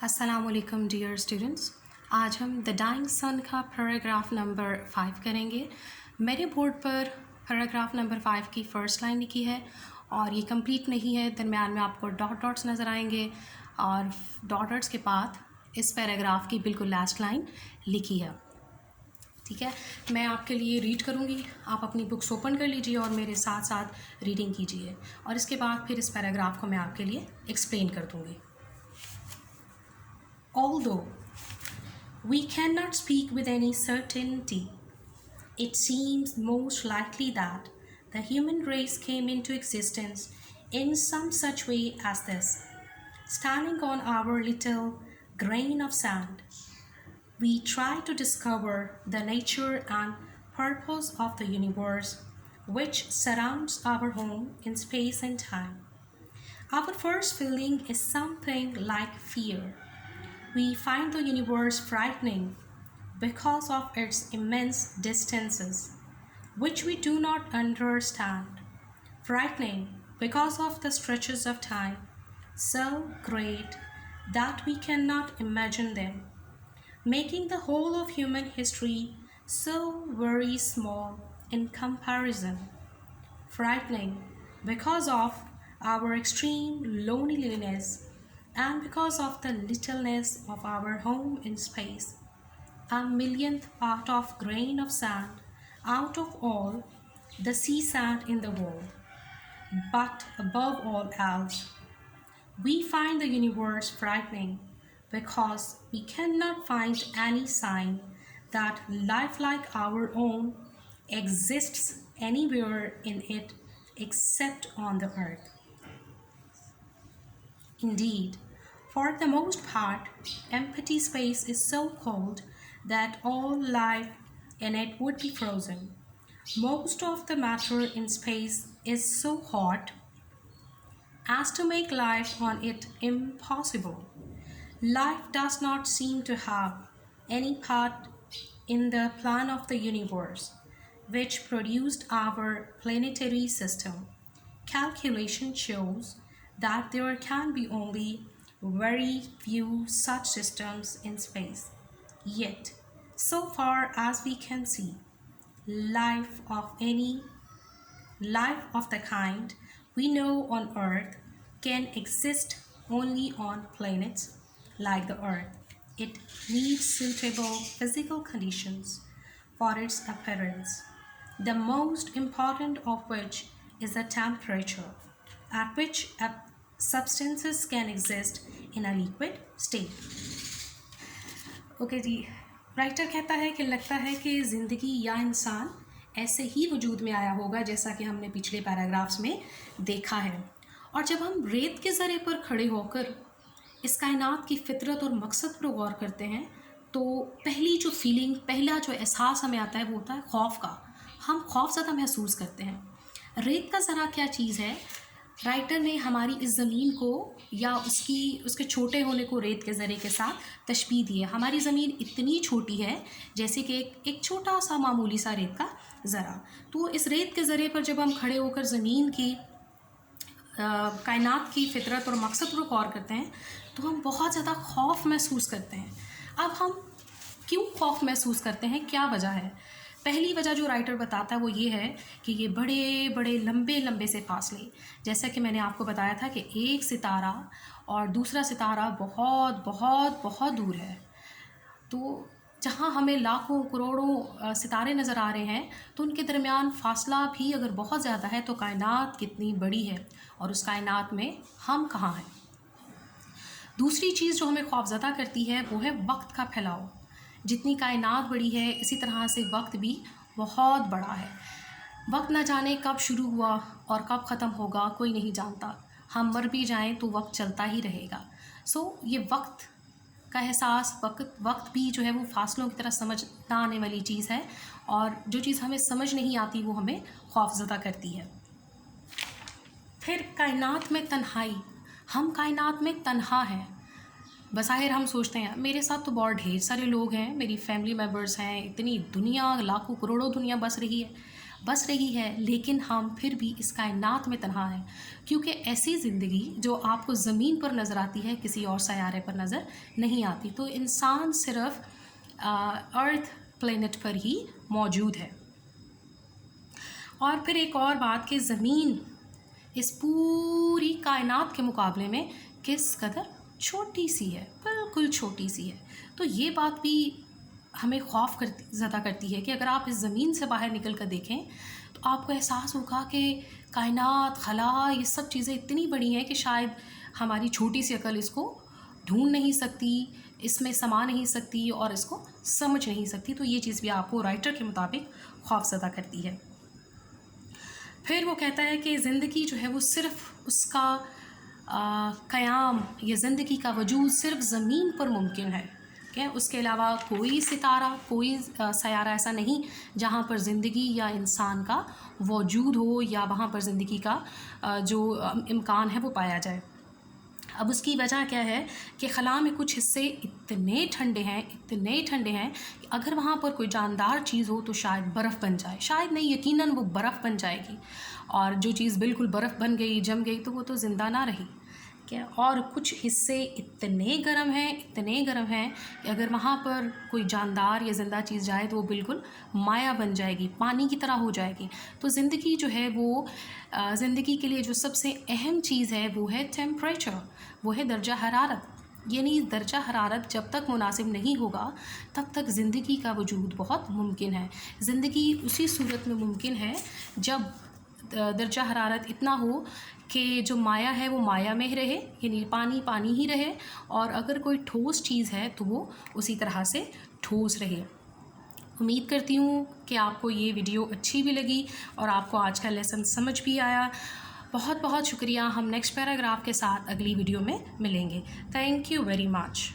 अस्सलाम वालेकुम dear students. आज हम द डाइंग सन का पैराग्राफ नंबर 5 करेंगे। मेरे बोर्ड पर पैराग्राफ नंबर 5 की फ़र्स्ट लाइन लिखी है और ये कंप्लीट नहीं है, दरमियान में आपको डॉट डॉट्स नज़र आएंगे और डॉट डॉट्स के बाद इस पैराग्राफ की बिल्कुल लास्ट लाइन लिखी है। ठीक है, मैं आपके लिए रीड करूँगी, आप अपनी बुक्स ओपन कर लीजिए और मेरे साथ साथ रीडिंग कीजिए और इसके बाद फिर इस पैराग्राफ को मैं आपके लिए एक्सप्लेन कर दूँगी। Although we cannot speak with any certainty, it seems most likely that the human race came into existence in some such way as this. Standing on our little grain of sand, we try to discover the nature and purpose of the universe which surrounds our home in space and time. Our first feeling is something like fear. We find the universe frightening because of its immense distances, which we do not understand, frightening because of the stretches of time so great that we cannot imagine them, making the whole of human history so very small in comparison, frightening because of our extreme loneliness and because of the littleness of our home in space, a millionth part of grain of sand out of all the sea sand in the world. But above all else, we find the universe frightening because we cannot find any sign that life like our own exists anywhere in it except on the earth. Indeed, for the most part, empty space is so cold that all life in it would be frozen. Most of the matter in space is so hot as to make life on it impossible. Life does not seem to have any part in the plan of the universe, which produced our planetary system. Calculation shows that there can be only very few such systems in space. Yet, so far as we can see, life of the kind we know on Earth can exist only on planets like the Earth. It needs suitable physical conditions for its appearance, the most important of which is the temperature at which substances can exist in a liquid state. Okay जी, writer कहता है कि लगता है कि ज़िंदगी या इंसान ऐसे ही वजूद में आया होगा जैसा कि हमने पिछले पैराग्राफ्स में देखा है। और जब हम रेत के ज़रे पर खड़े होकर इस कायनात की फितरत और मकसद पर गौर करते हैं तो पहला जो एहसास हमें आता है वो होता है खौफ का। हम खौफ ज़्यादा महसूस करते हैं। रेत का ज़रा क्या चीज़ है, राइटर ने हमारी इस ज़मीन को या उसके छोटे होने को रेत के ज़रे के साथ तशबीह दी है। हमारी ज़मीन इतनी छोटी है जैसे कि एक छोटा सा मामूली सा रेत का ज़रा। तो इस रेत के ज़रे पर जब हम खड़े होकर ज़मीन की कायनात की फितरत और मकसद पर गौर करते हैं तो हम बहुत ज़्यादा खौफ महसूस करते हैं। अब हम क्यों खौफ महसूस करते हैं, क्या वजह है? पहली वजह जो राइटर बताता है वो ये है कि ये बड़े बड़े लंबे लंबे से फासले, जैसा कि मैंने आपको बताया था कि एक सितारा और दूसरा सितारा बहुत बहुत बहुत दूर है। तो जहाँ हमें लाखों करोड़ों सितारे नज़र आ रहे हैं तो उनके दरमियान फ़ासला भी अगर बहुत ज़्यादा है तो कायनात कितनी बड़ी है और उस कायनात में हम कहाँ हैं। दूसरी चीज़ जो हमें खौफज़दा करती है वो है वक्त का फैलाव। जितनी कायनात बड़ी है इसी तरह से वक्त भी बहुत बड़ा है। वक्त न जाने कब शुरू हुआ और कब ख़त्म होगा कोई नहीं जानता। हम मर भी जाएं तो वक्त चलता ही रहेगा। ये वक्त का एहसास, वक्त भी जो है वो फासलों की तरह समझ ना आने वाली चीज़ है और जो चीज़ हमें समझ नहीं आती वो हमें खौफज़दा करती है। फिर कायनात में तन्हाई, हम कायनात में तन्हा हैं। बज़ाहिर हम सोचते हैं मेरे साथ तो बहुत ढेर सारे लोग हैं, मेरी फैमिली मेम्बर्स हैं, इतनी दुनिया, लाखों करोड़ों दुनिया बस रही है, लेकिन हम फिर भी इस कायनात में तन्हा हैं। क्योंकि ऐसी ज़िंदगी जो आपको ज़मीन पर नज़र आती है किसी और सयारे पर नज़र नहीं आती। तो इंसान सिर्फ अर्थ प्लेनेट पर ही मौजूद है। और फिर एक और बात कि ज़मीन इस पूरी कायनात के मुकाबले में किस कदर छोटी सी है, बिल्कुल छोटी सी है। तो ये बात भी हमें खौफ ज़्यादा करती है कि अगर आप इस ज़मीन से बाहर निकल कर देखें तो आपको एहसास होगा कि कायनात, खला, ये सब चीज़ें इतनी बड़ी हैं कि शायद हमारी छोटी सी अकल इसको ढूंढ नहीं सकती, इसमें समा नहीं सकती और इसको समझ नहीं सकती। तो ये चीज़ भी आपको राइटर के मुताबिक खौफज़दा करती है। फिर वो कहता है कि ज़िंदगी जो है वो सिर्फ़ उसका क़याम या ज़िंदगी का वजूद सिर्फ़ ज़मीन पर मुमकिन है, क्या उसके अलावा कोई सितारा, कोई सयारा ऐसा नहीं जहाँ पर ज़िंदगी या इंसान का वजूद हो या वहाँ पर ज़िंदगी का जो इम्कान है वो पाया जाए। अब उसकी वजह क्या है कि खला में कुछ हिस्से इतने ठंडे हैं कि अगर वहाँ पर कोई जानदार चीज़ हो तो शायद बर्फ़ बन जाए, शायद नहीं, यकीनन वो बर्फ़ बन जाएगी। और जो चीज़ बिल्कुल बर्फ़ बन गई, जम गई, तो वो तो ज़िंदा ना रही, क्या। और कुछ हिस्से इतने गर्म हैं कि अगर वहाँ पर कोई जानदार या ज़िंदा चीज़ जाए तो वो बिल्कुल माया बन जाएगी, पानी की तरह हो जाएगी। तो ज़िंदगी जो है वो ज़िंदगी के लिए जो सबसे अहम चीज़ है वो है टेम्परेचर, वो है दर्जा हरारत। यानी दर्जा हरारत जब तक मुनासिब नहीं होगा तब तक ज़िंदगी का वजूद बहुत मुमकिन है। ज़िंदगी उसी सूरत में मुमकिन है जब दर्जा हरारत इतना हो कि जो माया है वो माया में ही रहे, यानी पानी पानी ही रहे, और अगर कोई ठोस चीज़ है तो वो उसी तरह से ठोस रहे। उम्मीद करती हूँ कि आपको ये वीडियो अच्छी भी लगी और आपको आज का लेसन समझ भी आया। बहुत बहुत शुक्रिया। हम नेक्स्ट पैराग्राफ के साथ अगली वीडियो में मिलेंगे। Thank you very much.